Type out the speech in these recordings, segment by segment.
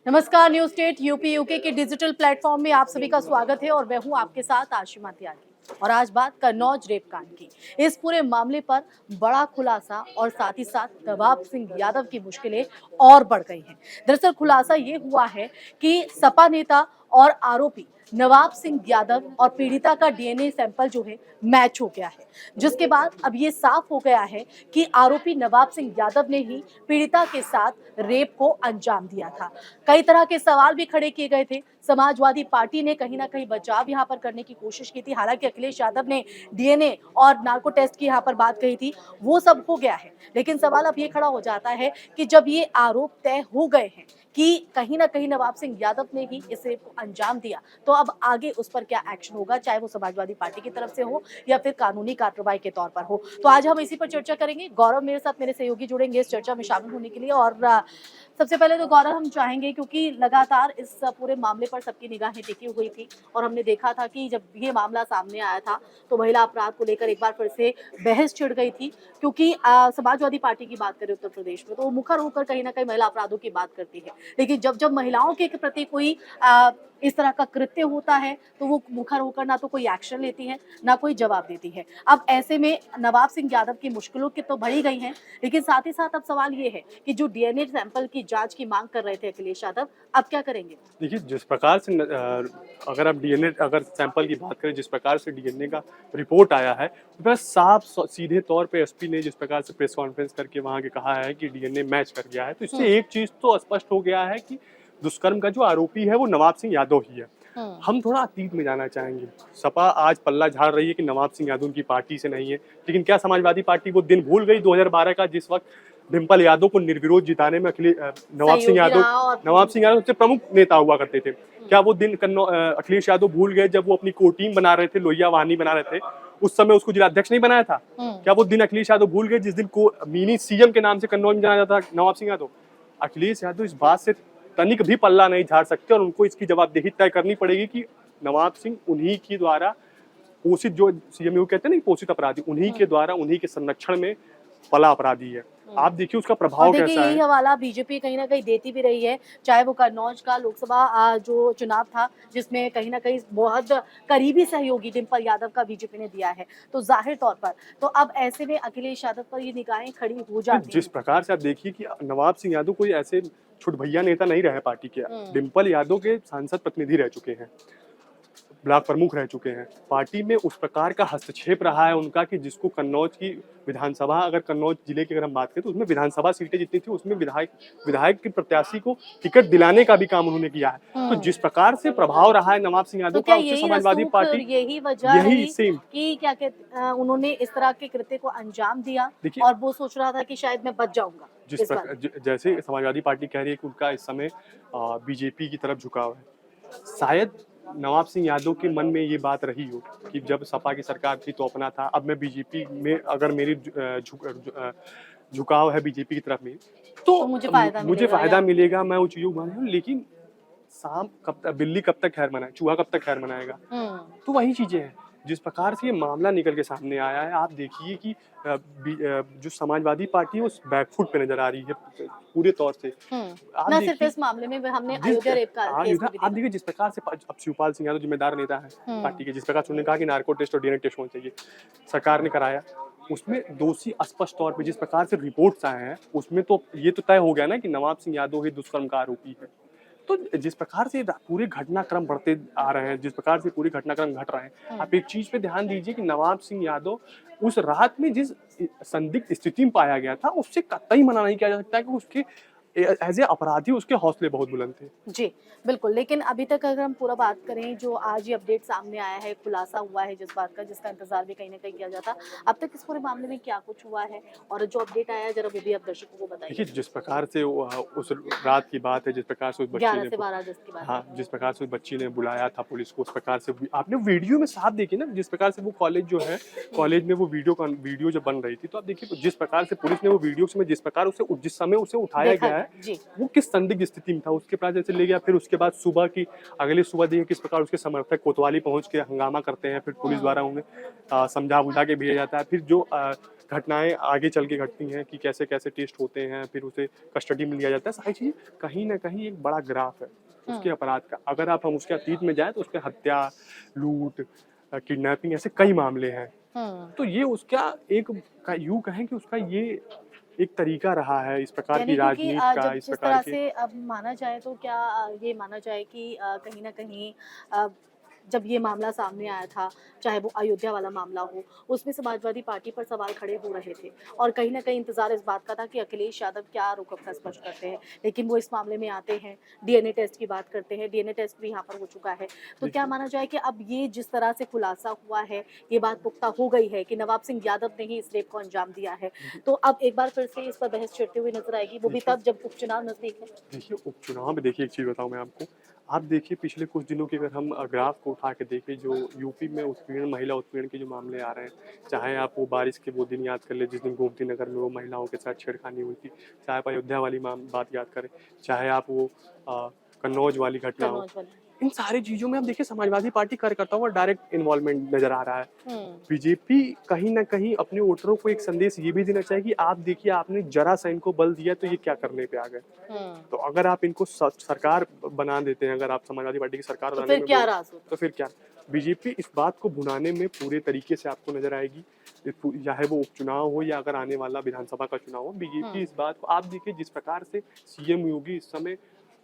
नमस्कार। News state UP UK के digital platform में आप सभी का स्वागत है और मैं हूं आपके साथ आशिमा त्यागी। और आज बात कन्नौज रेप कांड की। इस पूरे मामले पर बड़ा खुलासा और साथ ही साथ नवाब सिंह यादव की मुश्किलें और बढ़ गई हैं। दरअसल खुलासा ये हुआ है कि सपा नेता और आरोपी नवाब सिंह यादव और पीड़िता का डीएनए सैंपल जो है मैच हो गया है, जिसके बाद अब ये साफ हो गया है कि आरोपी नवाब सिंह यादव ने ही पीड़िता के साथ रेप को अंजाम दिया था। कई तरह के सवाल भी खड़े किए गए थे। समाजवादी पार्टी ने कहीं ना कहीं बचाव यहाँ पर करने की कोशिश की थी। हालांकि अखिलेश यादव ने डीएनए और नार्को टेस्ट की यहाँ पर बात कही थी, वो सब हो गया है। लेकिन सवाल अब ये खड़ा हो जाता है कि जब ये आरोप तय हो गए हैं कि कहीं ना कहीं नवाब सिंह यादव ने ही इस रेप को अंजाम दिया, तो अब आगे उस पर क्या एक्शन होगा, चाहे वो समाजवादी पार्टी की तरफ से हो या फिर कानूनी कार्रवाई के तौर पर हो। तो आज हम इसी पर चर्चा करेंगे। गौरव मेरे साथ, मेरे सहयोगी जुड़ेंगे इस चर्चा में शामिल होने के लिए। और सबसे पहले तो गौरव हम चाहेंगे, क्योंकि लगातार इस पूरे मामले पर सबकी निगाहें टिकी हुई थी और हमने देखा था कि जब ये मामला सामने आया था तो महिला अपराध को लेकर एक बार फिर से बहस छिड़ गई थी, क्योंकि समाजवादी पार्टी की बात करें उत्तर प्रदेश में तो वो मुखर होकर कहीं ना कहीं महिला अपराधों की बात करती है। लेकिन जब जब महिलाओं के प्रति कोई इस तरह का कृत्य होता है तो वो मुखर होकर ना तो कोई एक्शन लेती है, ना कोई जवाब देती है। अब ऐसे में नवाब सिंह यादव की मुश्किलों की तो बढ़ी गई हैं, लेकिन साथ ही साथ अब सवाल ये है कि जो डीएनए सैंपल की जांच की मांग कर रहे थे अखिलेश यादव, अब क्या करेंगे? देखिए, जिस प्रकार से अगर आप डीएनए अगर सैंपल की बात करें, जिस प्रकार से डीएनए का रिपोर्ट आया है, तो बस साफ सीधे तौर पे एसपी ने जिस प्रकार से प्रेस कॉन्फ्रेंस करके वहां के कहा है कि डीएनए मैच कर गया है, तो इससे एक चीज तो स्पष्ट हो गया है कि दुष्कर्म का जो आरोपी है वो नवाब सिंह यादव ही है। हम थोड़ा अतीत में जाना चाहेंगे। सपा आज पल्ला झाड़ रही है कि नवाब सिंह यादव उनकी पार्टी से नहीं है, लेकिन क्या समाजवादी पार्टी वो दिन भूल गई 2012 का, जिस वक्त डिम्पल यादव को निर्विरोध जिताने में नवाब सिंह यादव सबसे प्रमुख नेता हुआ करते थे। क्या वो दिन अखिलेश यादव भूल गए जब वो अपनी कोर टीम बना रहे थे, लोहिया वाहनी बना रहे थे, उस समय उसको जिलाध्यक्ष नहीं बनाया था? क्या वो दिन अखिलेश यादव भूल गए जिस दिन को मिनी सीएम के नाम से कन्नौज में जाना जाता था नवाब सिंह यादव? अखिलेश यादव इस बात से तनिक भी पल्ला नहीं झाड़ सकते और उनको इसकी जवाबदेही तय करनी पड़ेगी कि नवाब सिंह उन्हीं की द्वारा पोषित, जो सीएमयू कहते हैं ना पोषित अपराधी, उन्हीं के द्वारा उन्हीं के संरक्षण में पला अपराधी है। आप देखिए उसका प्रभाव कैसा है। यही हवाला बीजेपी कहीं ना कहीं देती भी रही है, चाहे वो कन्नौज का लोकसभा जो चुनाव था जिसमें कहीं ना कहीं बहुत करीबी सहयोगी डिम्पल यादव का बीजेपी ने दिया है, तो जाहिर तौर पर तो अब ऐसे में अखिलेश यादव पर ये निगाहें खड़ी हो जाती हैं। जिस प्रकार से आप देखिए कि नवाब सिंह यादव कोई ऐसे छुट भैया नेता नहीं रहे पार्टी के। डिम्पल यादव के सांसद प्रतिनिधि रह चुके हैं, ब्लॉक प्रमुख रह चुके हैं। पार्टी में उस प्रकार का हस्तक्षेप रहा है उनका कि जिसको कन्नौज की विधानसभा, अगर कन्नौज जिले की अगर हम बात करें तो उसमें विधानसभा सीटें जितनी थी उसमें विधायक की प्रत्याशी को टिकट दिलाने का भी काम उन्होंने किया है। तो जिस प्रकार से प्रभाव रहा है नवाब सिंह यादव का, उससे समाजवादी पार्टी यही वजह है कि क्या कहते उन्होंने इस तरह के कृत्य को अंजाम दिया और वो सोच रहा था कि शायद मैं बच जाऊंगा। जैसे समाजवादी पार्टी कह रही है कि उनका इस समय बीजेपी की तरफ झुकाव है, शायद नवाब सिंह यादव के मन में ये बात रही हो कि जब सपा की सरकार थी तो अपना था, अब मैं बीजेपी में अगर मेरी झुकाव है बीजेपी की तरफ में तो मुझे फायदा मिलेगा, मैं वो चीजों मान लूं। लेकिन शाम कब तक, बिल्ली कब तक खैर मनाए, चूहा कब तक खैर मनाएगा? तो वही चीजें हैं। जिस प्रकार से ये मामला निकल के सामने आया है, आप देखिए कि जो समाजवादी पार्टी है उस बैकफुट पे नजर आ रही है पूरे तौर से। ना सिर्फ इस मामले में हमने अयोध्या रेप का केस भी आप देखिए जिस प्रकार से अब शिवपाल सिंह यादव जिम्मेदार नेता है पार्टी के, जिस प्रकार से उन्होंने कहा कि नार्को टेस्ट और डीएनए टेस्ट होना चाहिए, सरकार ने कराया, उसमें दोषी स्पष्ट तौर पे जिस प्रकार से रिपोर्ट्स आए हैं उसमें तो ये तो तय हो गया ना कि नवाब सिंह यादव ही दुष्कर्म का आरोपी है। तो जिस प्रकार से पूरे घटनाक्रम बढ़ते आ रहे हैं, जिस प्रकार से पूरे घटनाक्रम घट रहे हैं, आप एक चीज पे ध्यान दीजिए कि नवाब सिंह यादव उस रात में जिस संदिग्ध स्थिति में पाया गया था उससे कतई मना नहीं किया जा सकता कि उसके एज ए अपराधी उसके हौसले बहुत बुलंद थे। जी बिल्कुल। लेकिन अभी तक अगर हम पूरा बात करें, जो आज ये अपडेट सामने आया है, खुलासा हुआ है जिस बात का, जिसका इंतजार भी कहीं ना कहीं किया जाता, अब तक इस पूरे मामले में क्या कुछ हुआ है और जो अपडेट आया है जरा वो भी आप दर्शकों को बताइए। देखिए जिस प्रकार से उस रात की बात है, जिस प्रकार से उस बच्ची 11 से 12 अगस्त की बात। हाँ, जिस प्रकार से उस बच्ची ने बुलाया था पुलिस को, उस प्रकार से आपने वीडियो में साफ देखी ना, जिस प्रकार से वो कॉलेज जो है, कॉलेज में वो वीडियो जब बन रही थी तो आप देखिए जिस प्रकार से पुलिस ने वो वीडियो में जिस प्रकार उसे जिस समय उसे उठाया गया है वो किस संदिग्ध स्थिति में था, उसके पास जैसे ले गया, फिर उसके बाद सुबह की अगली सुबह देखिए किस प्रकार उसके समर्थक कोतवाली पहुंच के हंगामा करते हैं, फिर पुलिस द्वारा उन्हें समझा बुझा के भेजा जाता है। फिर जो घटनाएं आगे चल के घटती हैं कि कैसे कैसे टेस्ट होते हैं, फिर उसे कस्टडी में लिया जाता है, सारी चीज़ कहीं ना कहीं एक बड़ा ग्राफ है उसके अपराध का। अगर आप हम उसके अतीत में जाए तो उसके हत्या, लूट, किडनैपिंग, ऐसे कई मामले हैं। तो ये उसका एक यूं कहें कि उसका ये एक तरीका रहा है इस प्रकार यानी की क्योंकि राजनीति का, जब इस जिस प्रकार तरह के। से अब माना जाए तो क्या ये माना जाए कि कहीं न कहीं अ, जब ये मामला सामने आया था, चाहे वो अयोध्या वाला मामला हो, उसमें समाजवादी पार्टी पर सवाल खड़े हो रहे थे और कहीं न कहीं इंतज़ार इस बात का था कि अखिलेश यादव क्या रुख अपना स्पष्ट करते हैं। लेकिन वो इस मामले में आते हैं, डीएनए टेस्ट की बात करते हैं, डीएनए टेस्ट भी यहाँ पर हो चुका है। तो क्या देखिए माना जाए कि अब ये जिस तरह से खुलासा हुआ है, ये बात पुख्ता हो गई है कि नवाब सिंह यादव ने ही इस रेप को अंजाम दिया है। तो अब एक बार फिर से इस पर बहस छिड़ते हुए नज़र आएगी, वो भी देखिए तब जब उपचुनाव नज़दीक है। देखिए उपचुनाव में देखिए एक चीज़ बताऊँ मैं आपको, आप देखिए पिछले कुछ दिनों की अगर हम ग्राफ को उठा के देखें, जो यूपी में उत्पीड़न, महिला उत्पीड़न के जो मामले आ रहे हैं, चाहे आप वो बारिश के वो दिन याद कर लें जिस दिन गोमती नगर में वो महिलाओं के साथ छेड़खानी हुई थी, चाहे आप अयोध्या वाली बात याद करें, चाहे आप वो कन्नौज वाली घटना हो, कन्नौज वाला। इन सारी चीज़ों में आप देखिए समाजवादी पार्टी कार्यकर्ताओं का डायरेक्ट इन्वॉल्वमेंट नज़र आ रहा है। हुँ, बीजेपी कहीं न कहीं अपने वोटरों को एक संदेश ये भी देना चाहेगी, आप देखिए आपने ज़रा-सा इनको बल दिया तो ये क्या करने पे आ गए। हुँ। तो अगर आप इनको सरकार बना देते हैं, अगर आप समाजवादी पार्टी की सरकार तो बनाने फिर में क्या वो, राज़ होता? तो फिर क्या? बीजेपी इस बात को भुनाने में पूरे तरीके से आपको नज़र आएगी। चाहे वो उपचुनाव हो या अगर आने वाला विधानसभा का चुनाव हो, बीजेपी हुँ। इस बात को, आप देखिए जिस प्रकार से सीएम योगी इस समय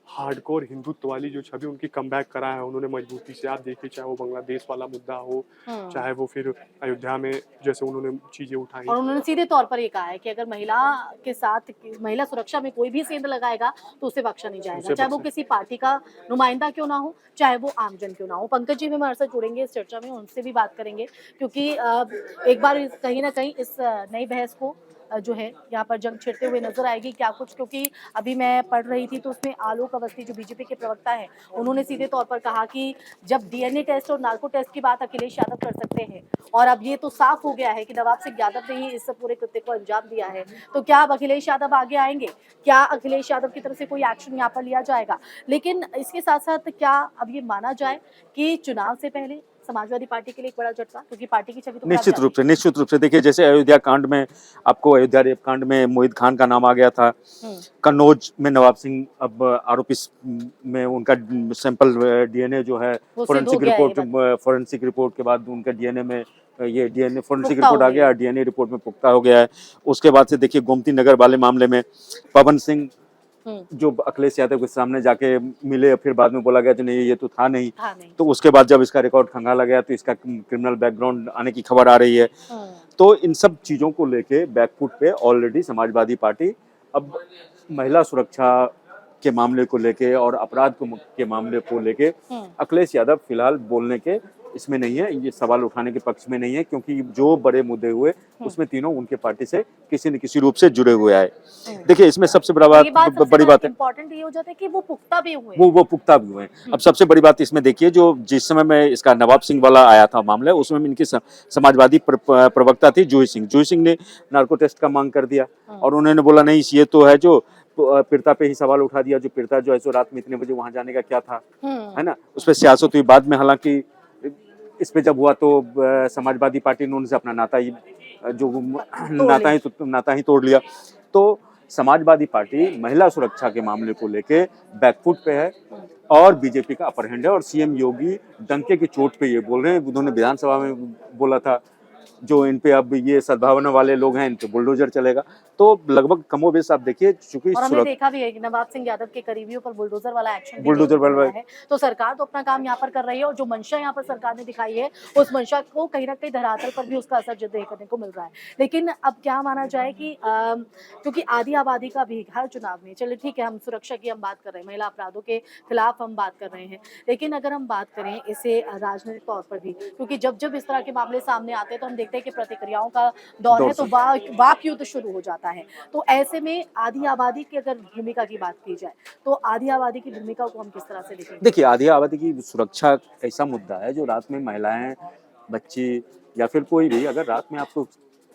हार्डकोर हिंदुत्व वाली जो छवि उनकी कमबैक करा है उन्होंने मजबूती से, आप देखिए चाहे वो बांग्लादेश वाला मुद्दा हो, हुँ। चाहे वो फिर अयोध्या में जैसे उन्होंने चीज़ें उठाई। और उन्होंने सीधे तौर पर ये कहा है कि अगर महिला के साथ महिला सुरक्षा में कोई भी सेंध लगाएगा, तो उसे बख्शा नहीं जाएगा। उसे चाहे वो बख्शा किसी पार्टी का नुमाइंदा क्यों ना हो, चाहे वो आमजन क्यों ना हो। पंकज जी भी हमारे साथ जुड़ेंगे इस चर्चा में, उनसे भी बात करेंगे क्योंकि एक बार कहीं न कहीं इस नई बहस को जो है यहाँ पर जंग छिड़ते हुए नज़र आएगी क्या कुछ, क्योंकि अभी मैं पढ़ रही थी तो उसमें आलोक अवस्थी जो बीजेपी के प्रवक्ता हैं, उन्होंने सीधे तौर पर कहा कि जब डीएनए टेस्ट और नार्को टेस्ट की बात अखिलेश यादव कर सकते हैं और अब ये तो साफ हो गया है कि नवाब सिंह यादव ने ही इस पूरे कृत्य को अंजाम दिया है, तो क्या अब अखिलेश यादव आगे आएंगे? क्या अखिलेश यादव की तरफ से कोई एक्शन यहाँ पर लिया जाएगा? लेकिन इसके साथ-साथ क्या अब ये माना जाए कि चुनाव से पहले समाजवादी पार्टी के लिए एक बड़ा झटका, क्योंकि पार्टी की छवि तो खराब जाती है। निश्चित रूप से देखिए, जैसे अयोध्या कांड में आपको अयोध्या रेप कांड में मोहित खान का नाम आ गया था। हुँ, कन्नौज में नवाब सिंह अब आरोपी में उनका सैंपल डीएनए जो है वो सिद्ध हो गया है ये बात, फोरेंसिक रिपोर्ट के बाद उनका डीएनए में ये डीएनए फोरेंसिक पुख्ता हो रिपोर्ट आ गई गया, है। डीएनए रिपोर्ट में पुख्ता हो गया है। उसके बाद से देखिए गोमती नगर वाले मामले में पवन सिंह हुँ, जो अखिलेश यादव के सामने जाके मिले, फिर बाद में बोला गया कि नहीं ये तो था नहीं। था नहीं। तो उसके बाद जब इसका रिकॉर्ड खंगाला गया तो इसका क्रिमिनल बैकग्राउंड आने की खबर आ रही है। हुँ, तो इन सब चीज़ों को लेके बैकफुट पे ऑलरेडी समाजवादी पार्टी अब महिला सुरक्षा के मामले को लेके और अपराध के मामले को लेके हुँ, अखिलेश यादव फिलहाल बोलने के इसमें नहीं है, ये सवाल उठाने के पक्ष में नहीं है, क्योंकि जो बड़े मुद्दे हुए उसमें तीनों उनके पार्टी से किसी न किसी रूप से जुड़े हुए आए। हुँ। देखिए इसमें सबसे बड़ा ये बात सबसे बड़ी बात है इम्पोर्टेंट ये हो जाता है कि वो पुख्ता भी हुए हैं। वो पुख्ता भी हुए हैं। अब सबसे बड़ी बात इसमें देखिए, जो जिस समय में इसका नवाब सिंह वाला आया था मामला, उसमें में इनकी समाजवादी प्रवक्ता थी जूही सिंह ने नार्को टेस्ट का मांग कर दिया और उन्होंने बोला नहीं ये तो है जो पीड़िता पे ही सवाल उठा दिया, जो पीड़िता जो है सो रात में इतने बजे वहां जाने का क्या था, हुँ, है ना। उस पर सियासत हुई बाद में, हालांकि इस पे जब हुआ तो समाजवादी पार्टी ने उनसे अपना नाता ही नाता ही तोड़ लिया। तो समाजवादी पार्टी महिला सुरक्षा के मामले को लेके बैकफुट पे है और बीजेपी का अपर हैंड है, और सीएम योगी डंके की चोट पे ये बोल रहे हैं। उन्होंने विधानसभा में बोला था जो इन पे अब ये सद्भावना वाले लोग हैं इन पे बुलडोजर चलेगा। तो लगभग कमोबेश आप देखिए, चूंकि और हमने देखा भी है कि नवाब सिंह यादव के करीबियों पर बुलडोजर वाला एक्शन भी बुलडोजर देखने को वाला मिला है। तो सरकार तो अपना काम यहाँ पर कर रही है और जो मंशा यहाँ पर सरकार ने दिखाई है, उस मंशा को कहीं न कहीं धरातल पर भी उसका असर जो देखने को मिल रहा है। लेकिन अब क्या माना जाए कि क्योंकि आधी आबादी का भी हर चुनाव में, चलिए ठीक है हम सुरक्षा की हम बात कर रहे हैं, महिला अपराधों के खिलाफ हम बात कर रहे हैं। लेकिन अगर हम बात करें इसे राजनीतिक तौर पर भी, क्योंकि जब इस तरह के मामले सामने आते हैं तो हम देखते हैं कि प्रतिक्रियाओं का दौर है, तो वाक युद्ध शुरू हो जाता है। तो ऐसे में आधी आबादी की अगर भूमिका की बात की जाए, तो आधी आबादी की भूमिका को हम किस तरह से देखेंगे? देखिए, आधी आबादी की सुरक्षा ऐसा मुद्दा है जो रात में महिलाएं, बच्ची या फिर कोई भी अगर रात में आपको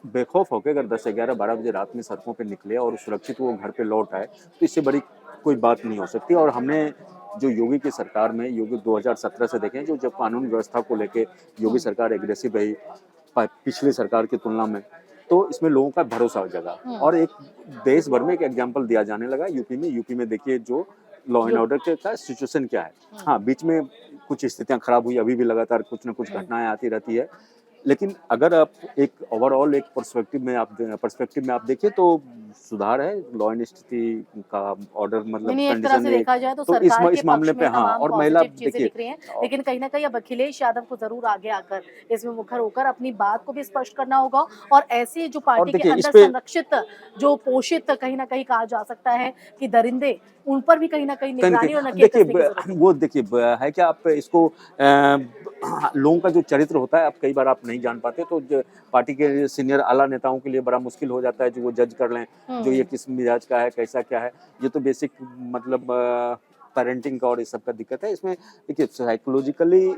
बेखौफ होकर अगर 10, 11, 12 बजे रात में सड़कों पे निकले और सुरक्षित वो घर पे लौट आए, तो इससे बड़ी कोई बात नहीं हो सकती। और हमने जो योगी की सरकार में, योगी 2017 से देखें, जो जब कानून व्यवस्था को लेके योगी सरकार एग्रेसिव रही पिछली सरकार की तुलना में, तो इसमें लोगों का भरोसा जगा और एक देश भर में एक एग्जाम्पल दिया जाने लगा। यूपी में देखिए जो लॉ एंड ऑर्डर का सिचुएशन क्या है। हाँ, बीच में कुछ स्थितियां खराब हुई, अभी भी लगातार कुछ ना कुछ घटनाएं आती रहती है, लेकिन अगर आप एक ओवरऑल एक पर्सपेक्टिव में आप देखिए तो सुधार है, लॉ एंड स्थिति का ऑर्डर मतलब नहीं, एक तरह से देखा जाए तो सरकार के मामले पक्ष पे में हाँ, तमाम और महिला पॉजिटिव चीजें दिख रही हैं, लेकिन कहीं ना कहीं अब अखिलेश यादव को जरूर आगे आकर इसमें मुखर होकर अपनी बात को भी स्पष्ट करना होगा और ऐसी जो पार्टी के देखिए, इस अंदर पे- संरक्षित जो पोषित कहीं ना कहीं कहा जा सकता है कि दरिंदे, उन पर भी कहीं ना कहीं निगरानी और नकेल कसने की जरूरत है। वो देखिए है कि आप इसको लोगों का जो चरित्र होता है, आप कई बार आप नहीं जान पाते, तो पार्टी के सीनियर आला नेताओं के लिए बड़ा मुश्किल हो जाता है जो वो जज कर लें जो ये किस मिजाज का है, कैसा क्या है। ये तो बेसिक मतलब पेरेंटिंग का और इस सब का दिक्कत है। इसमें देखिए साइकोलॉजिकली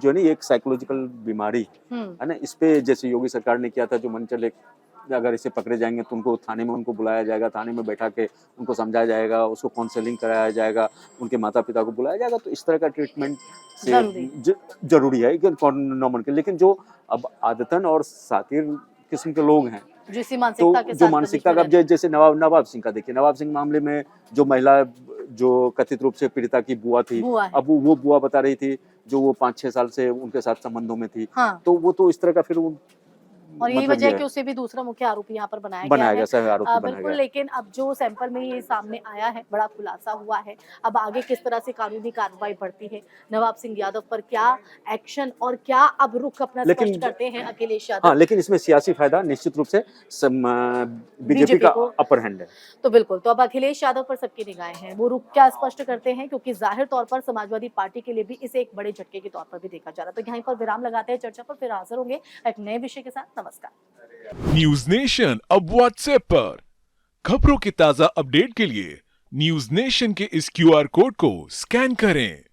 जो नहीं, एक साइकोलॉजिकल बीमारी है ना, इस पे जैसे योगी सरकार ने किया था, जो मन चले अगर इसे पकड़े जाएंगे तो उनको थाने में उनको बुलाया जाएगा, थाने में बैठा के उनको समझाया जाएगा, उसको काउंसलिंग कराया जाएगा, उनके माता पिता को बुलाया जाएगा, तो इस तरह का ट्रीटमेंट जरूरी है नॉर्मल के। लेकिन जो अब आदतन और सातिर किस्म के लोग हैं, जिसी तो मानसिकता के जो साथ मानसिकता का जैसे नवाब सिंह का देखिए, नवाब सिंह मामले में जो महिला जो कथित रूप से पीड़िता की बुआ थी, अब वो बुआ बता रही थी जो वो 5-6 साल से उनके साथ संबंधों में थी। हाँ। तो वो तो इस तरह का फिर और यही मतलब वजह है कि उसे भी दूसरा मुख्य आरोपी यहाँ पर बनाया गया है। बिल्कुल, लेकिन अब जो सैंपल में ये सामने आया है, बड़ा खुलासा हुआ है, अब आगे किस तरह से कानूनी कार्रवाई बढ़ती है, नवाब सिंह यादव पर क्या एक्शन और क्या अब रुख अपना स्पष्ट करते हैं अखिलेश यादव। हाँ, लेकिन इसमें सियासी फायदा निश्चित रूप से बीजेपी का अपर हैंड है। तो बिल्कुल, तो अब अखिलेश यादव पर सबकी निगाहें हैं, वो रुख क्या स्पष्ट करते हैं, क्योंकि जाहिर तौर पर समाजवादी पार्टी के लिए भी इसे एक बड़े झटके के तौर पर भी देखा जा रहा है। तो यहीं पर विराम लगाते हैं, चर्चा पर फिर हाजिर होंगे एक नए विषय के साथ। नमस्कार। न्यूज नेशन अब व्हाट्सएप पर खबरों के ताजा अपडेट के लिए न्यूज नेशन के इस QR कोड को स्कैन करें।